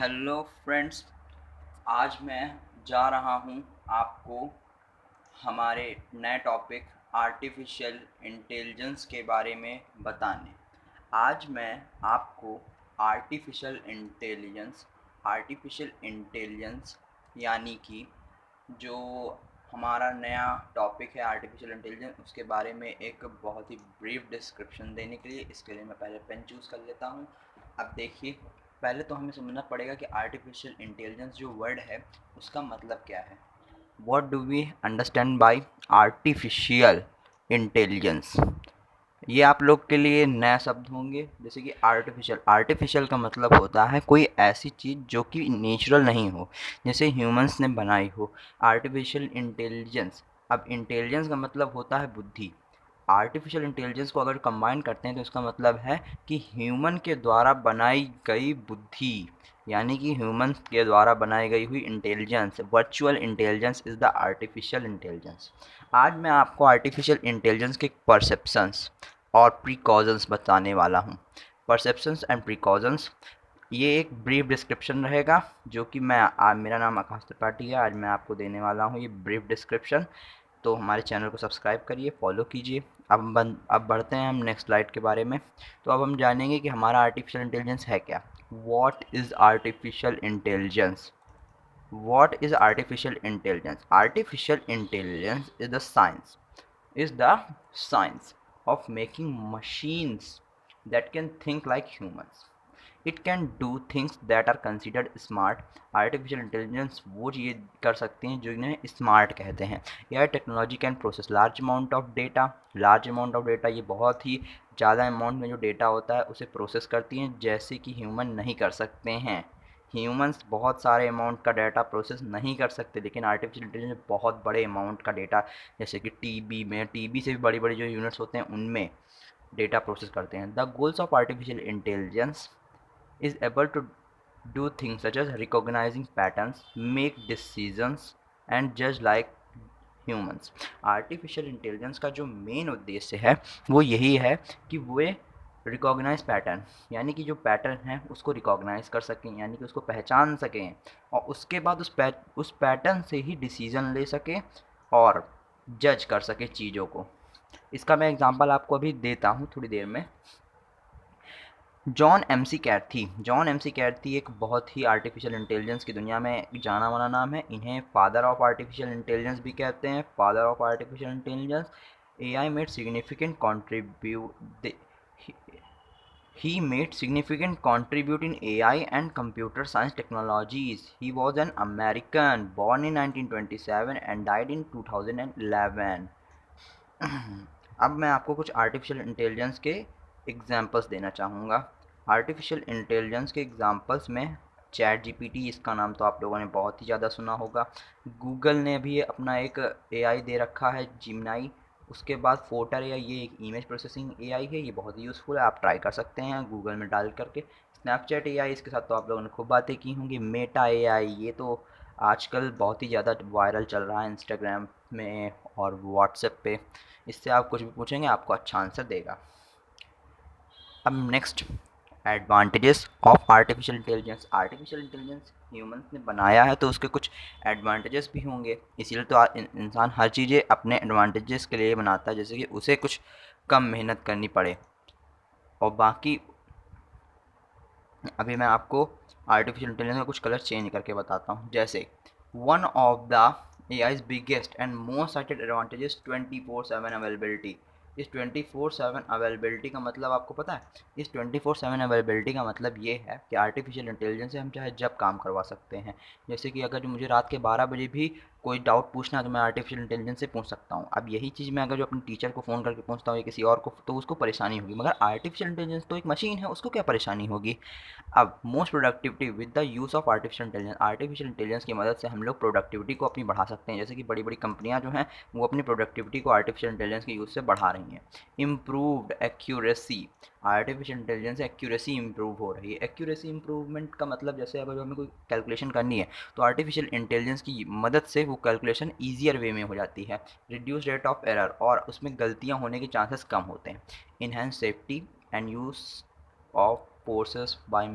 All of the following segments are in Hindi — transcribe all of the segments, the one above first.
हेलो फ्रेंड्स, आज मैं जा रहा हूँ आपको हमारे नए टॉपिक आर्टिफिशियल इंटेलिजेंस के बारे में बताने। आज मैं आपको आर्टिफिशियल इंटेलिजेंस यानी कि जो हमारा नया टॉपिक है आर्टिफिशियल इंटेलिजेंस, उसके बारे में एक बहुत ही ब्रीफ डिस्क्रिप्शन देने के लिए इसके लिए मैं पहले पेन चूज़ कर लेता हूँ। अब देखिए, पहले तो हमें समझना पड़ेगा कि आर्टिफिशियल इंटेलिजेंस जो वर्ड है उसका मतलब क्या है। What do we understand by artificial intelligence? ये आप लोग के लिए नया शब्द होंगे। जैसे कि आर्टिफिशियल का मतलब होता है कोई ऐसी चीज़ जो कि नेचुरल नहीं हो, जैसे ह्यूमंस ने बनाई हो। आर्टिफिशियल इंटेलिजेंस, अब इंटेलिजेंस का मतलब होता है बुद्धि। आर्टिफिशियल इंटेलिजेंस को अगर कंबाइन करते हैं तो इसका मतलब है कि ह्यूमन के द्वारा बनाई गई बुद्धि, यानी कि ह्यूमन के द्वारा बनाई गई हुई intelligence. Virtual intelligence is the artificial intelligence. आज मैं आपको आर्टिफिशियल इंटेलिजेंस के परसेप्शंस और प्रिकॉशंस बताने वाला हूँ। परसेप्शंस एंड प्रिकॉशंस, ये एक ब्रीफ डिस्क्रिप्शन रहेगा जो कि मेरा नाम आकाश त्रिपाठी है। आज मैं आपको देने वाला हूँ ये ब्रीफ डिस्क्रिप्शन। तो हमारे चैनल को सब्सक्राइब करिए, फॉलो कीजिए। अब बढ़ते हैं हम नेक्स्ट स्लाइड के बारे में। तो अब हम जानेंगे कि हमारा आर्टिफिशियल इंटेलिजेंस है क्या। What is artificial intelligence? What is artificial intelligence? Artificial intelligence is the science of making machines that can think like humans. It can do things that are considered smart. Artificial intelligence वो चीज़ कर सकती हैं जो इन्हें स्मार्ट कहते हैं। यह technology can process large amount of data, ये बहुत ही ज़्यादा अमाउंट में जो डेटा होता है उसे प्रोसेस करती हैं, जैसे कि ह्यूमन नहीं कर सकते हैं। ह्यूमंस बहुत सारे अमाउंट का डाटा प्रोसेस नहीं कर सकते, लेकिन आर्टिफिशियल इंटेलिजेंस बहुत बड़े अमाउंट का डेटा, जैसे कि टीबी से भी बड़ी बड़ी जो यूनिट्स होते हैं उनमें डेटा प्रोसेस करते हैं। The goals of artificial intelligence is able to do things such as recognizing patterns, make decisions and judge like humans. Artificial intelligence का जो मेन उद्देश्य है वो यही है कि वे रिकॉग्नाइज पैटर्न, यानी कि जो पैटर्न है उसको रिकॉग्नाइज कर सकें, यानी कि उसको पहचान सकें और उसके बाद उस पैटर्न से ही डिसीजन ले सकें और जज कर सकें चीज़ों को। इसका मैं एग्जांपल आपको अभी देता हूँ थोड़ी देर में। जॉन एम सी कैर्थी एक बहुत ही आर्टिफिशियल इंटेलिजेंस की दुनिया में जाना माना नाम है। इन्हें फादर ऑफ आर्टिफिशियल इंटेलिजेंस भी कहते हैं। Father of artificial intelligence. AI made significant contribute He made significant contribute in AI and computer science technologies. He was an American, born in 1927 and died in 2011. अब मैं आपको कुछ आर्टिफिशियल इंटेलिजेंस के एग्जांपल्स देना चाहूँगा। आर्टिफिशियल इंटेलिजेंस के एग्जांपल्स में चैट जीपीटी, इसका नाम तो आप लोगों ने बहुत ही ज़्यादा सुना होगा। गूगल ने भी अपना एक एआई दे रखा है, जिमनाई। उसके बाद फोटर एआई, ये एक इमेज प्रोसेसिंग एआई है, ये बहुत ही यूज़फुल है, आप ट्राई कर सकते हैं गूगल में डाल करके। स्नैपचैट एआई, इसके साथ तो आप लोगों ने खूब बातें की होंगी। मेटा एआई, ये तो आजकल बहुत ही ज़्यादा वायरल चल रहा है इंस्टाग्राम में और व्हाट्सएप पे। इससे आप कुछ भी पूछेंगे आपको अच्छा आंसर देगा। अब next, advantages of artificial intelligence. Artificial intelligence humans ने बनाया है तो उसके कुछ एडवांटेजेस भी होंगे, इसीलिए तो इंसान हर चीज़ें अपने एडवांटेजेस के लिए बनाता है, जैसे कि उसे कुछ कम मेहनत करनी पड़े। और बाकी अभी मैं आपको आर्टिफिशियल इंटेलिजेंस का कुछ कलर चेंज करके बताता हूँ। जैसे one of the AI's biggest and most cited advantages 24/7 availability. इस 24/7 अवेलेबिलिटी का मतलब आपको पता है? इस 24/7 अवेलेबिलिटी का मतलब ये है कि आर्टिफिशियल इंटेलिजेंस से हम चाहे जब काम करवा सकते हैं। जैसे कि अगर मुझे रात के 12 बजे भी कोई डाउट पूछना है तो मैं आर्टिफिशियल इंटेलिजेंस से पूछ सकता हूँ। अब यही चीज़ मैं अगर जो अपने टीचर को फ़ोन करके पूछता हूँ या किसी और को, तो उसको परेशानी होगी, मगर आर्टिफिशियल इंटेलिजेंस तो एक मशीन है, उसको क्या परेशानी होगी। अब most productivity with the use of artificial intelligence की मदद से हम लोग प्रोडक्टिविटी को अपनी बढ़ा सकते हैं। जैसे कि बड़ी बड़ी कंपनियां जो हैं वो अपनी प्रोडक्टिविटी को आर्टिफिशियल इंटेलिजेंस के यूज़ से बढ़ा रही हैं। इम्प्रूव्ड एक्यूरेसी, आर्टिफिशियल इंटेलिजेंस से एक्यूरेसी इंप्रूव हो रही है। एक्यूरेसी इंप्रूवमेंट का मतलब, जैसे अगर हमें कोई कैलकुलेशन करनी है तो आर्टिफिशियल इंटेलिजेंस की मदद से वो कैलकुलेशन ईजियर वे में हो जाती है। रिड्यूस रेट ऑफ एरर, और उसमें गलतियाँ होने के चांसेस कम होते हैं। Enhance safety and use of forces by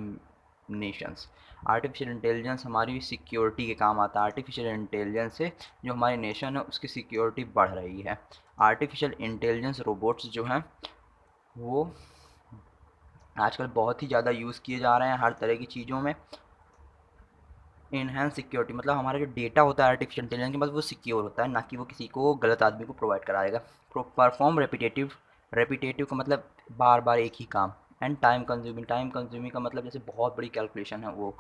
nations, artificial intelligence हमारी सिक्योरिटी के काम आता है। आर्टिफिशियल इंटेलिजेंस से जो हमारी नेशन है उसकी सिक्योरिटी बढ़ रही है। आर्टिफिशियल इंटेलिजेंस रोबोट्स जो हैं वो आजकल बहुत ही ज़्यादा यूज़ किए जा रहे हैं हर तरह की चीज़ों में। इनहेंस सिक्योरिटी मतलब हमारा जो डेटा होता है आर्टिफिशियल इंटेलिजेंस के पास वो सिक्योर होता है, ना कि वो किसी को गलत आदमी को प्रोवाइड कराएगा। परफॉर्म रेपिटेटिव का मतलब बार बार एक ही काम। एंड टाइम कंज्यूमिंग का मतलब जैसे बहुत बड़ी कैलकुलेशन है वो।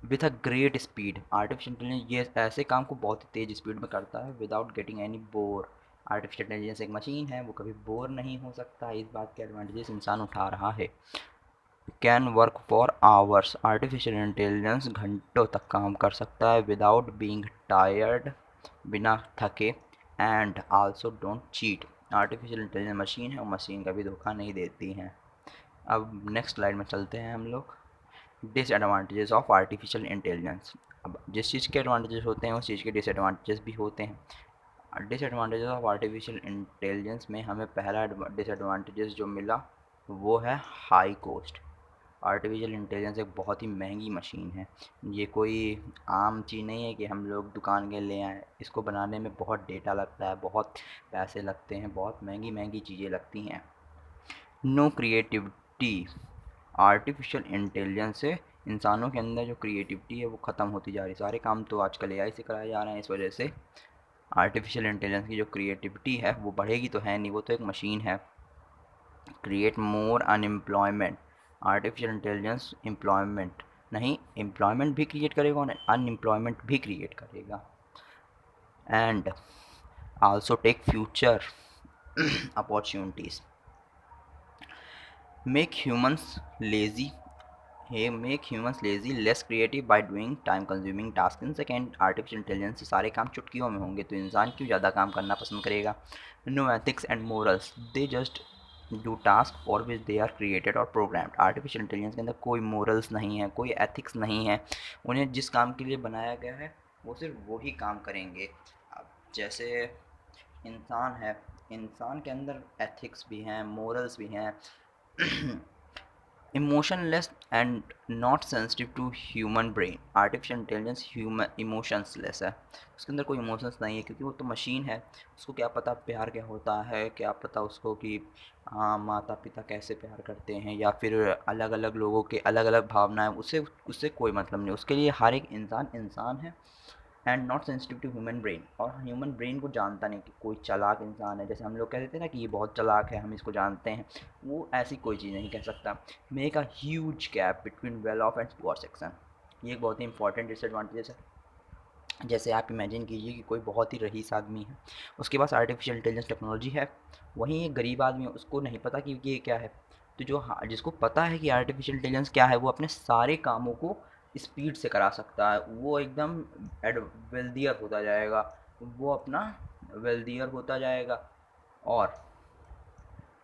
With a great speed artificial intelligence ये ऐसे काम को बहुत ही तेज़ स्पीड में करता है without getting any bore. Artificial intelligence एक मशीन है, वो कभी बोर नहीं हो सकता। इस बात के एडवांटेजेस इंसान उठा रहा है। Can work for hours artificial intelligence घंटों तक काम कर सकता है विदाउट बीइंग टायर्ड, बिना थके। And also don't cheat artificial intelligence machine है और मशीन कभी धोखा नहीं देती हैं। अब नेक्स्ट स्लाइड में चलते हैं हम लोग। Disadvantages of artificial intelligence. अब जिस चीज़ के एडवांटेजेस होते हैं उस चीज़ के डिसएडवांटेजेस भी होते हैं। डिसएडवांटेजेस ऑफ आर्टिफिशियल इंटेलिजेंस में हमें पहला डिसएडवांटेजेस जो मिला वो है हाई कॉस्ट। आर्टिफिशियल इंटेलिजेंस एक बहुत ही महंगी मशीन है। ये कोई आम चीज़ नहीं है कि हम लोग दुकान के ले आएँ। इसको बनाने में बहुत डेटा लगता है, बहुत पैसे लगते हैं, बहुत महंगी महंगी चीज़ें लगती हैं। नो क्रिएटिविटी आर्टिफिशियल इंटेलिजेंस से इंसानों के अंदर जो क्रिएटिविटी है वो ख़त्म होती जा रही है। सारे काम तो आजकल एआई से कराए जा रहे हैं। इस वजह से आर्टिफिशियल इंटेलिजेंस की जो क्रिएटिविटी है वो बढ़ेगी तो है नहीं, वो तो एक मशीन है। Create more unemployment artificial intelligence employment नहीं, एम्प्लॉयमेंट भी क्रिएट करेगा और अनएम्प्लॉयमेंट भी क्रिएट करेगा। And also take future opportunities. Make humans lazy make humans lazy less creative by doing time consuming task. In second artificial intelligence से सारे काम चुटकियों में होंगे तो इंसान क्यों ज़्यादा काम करना पसंद करेगा। No ethics and morals they just do task for which they are created और प्रोग्राम्ड। आर्टिफिशियल इंटेलिजेंस के अंदर कोई मोरल्स नहीं है, कोई एथिक्स नहीं है। उन्हें जिस काम के लिए बनाया गया है वो सिर्फ वही काम करेंगे। अब जैसे इंसान है, इंसान के अंदर एथिक्स भी हैं, मोरल्स भी हैं। Emotionless and not sensitive to human brain. Artificial intelligence human emotionsless है, उसके अंदर कोई इमोशंस नहीं है क्योंकि वो तो मशीन है। उसको क्या पता प्यार क्या होता है, क्या पता उसको कि हाँ माता पिता कैसे प्यार करते हैं या फिर अलग अलग लोगों के अलग अलग भावनाएं। उससे उससे कोई मतलब नहीं। उसके लिए हर एक इंसान इंसान है। And not sensitive to human brain और ह्यूमन ब्रेन को जानता नहीं कि कोई चालाक इंसान है। जैसे हम लोग कह देते हैं ना कि ये बहुत चालाक है, हम इसको जानते हैं, वो ऐसी कोई चीज़ नहीं कह सकता। Make a huge gap between well of and poor section. ये एक बहुत ही इंपॉर्टेंट डिसएडवांटेज है। जैसे आप इमेजिन कीजिए कि कोई बहुत ही रईस आदमी है, उसके पास आर्टिफिशियल इंटेलिजेंस टेक्नोलॉजी है, वहीं एक गरीब आदमी है, उसको नहीं पता कि ये क्या है। तो जो जिसको पता है कि आर्टिफिशियल इंटेलिजेंस क्या है वो अपने सारे कामों को स्पीड से करा सकता है। वो एकदम वेल्दियर होता जाएगा, वो अपना वेल्दियर होता जाएगा। और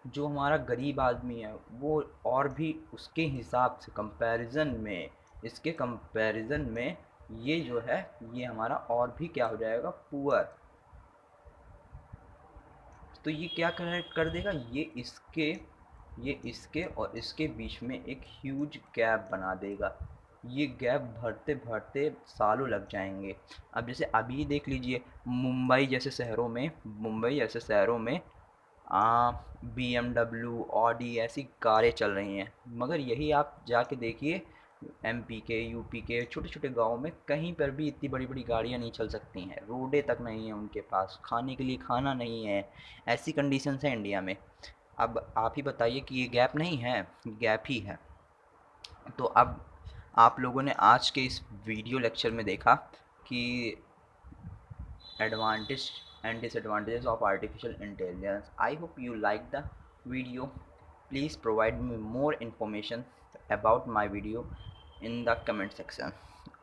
जो हमारा गरीब आदमी है वो और भी उसके हिसाब से कंपैरिजन में, इसके कंपैरिजन में ये जो है ये हमारा और भी क्या हो जाएगा, पुअर। तो ये क्या कर देगा, ये इसके और इसके बीच में एक ह्यूज गैप बना देगा। ये गैप भरते भरते सालों लग जाएंगे। अब जैसे अभी देख लीजिए मुंबई जैसे शहरों में BMW ऑडी ऐसी कारें चल रही हैं। मगर यही आप जाके देखिए MP के यूपी के छोटे छोटे गाँव में कहीं पर भी इतनी बड़ी बड़ी गाड़ियाँ नहीं चल सकती हैं। रोडें तक नहीं है उनके पास, खाने के लिए खाना नहीं है। ऐसी कंडीशंस हैं इंडिया में। अब आप ही बताइए कि ये गैप नहीं है, गैप ही है। तो अब आप लोगों ने आज के इस वीडियो लेक्चर में देखा कि advantage and disadvantages of artificial intelligence. I hope you liked the video. Please provide me more information about my video in the comment section.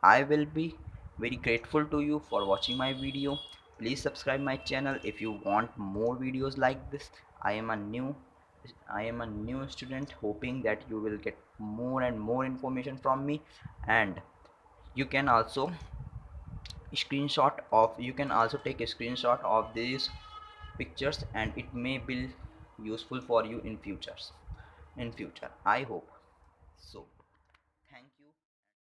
I will be very grateful to you for watching my video. Please subscribe my channel if you want more videos like this. I am a new student, hoping that you will get more and more information from me. And you can also you can also take a screenshot of these pictures and it may be useful for you in future. I hope so.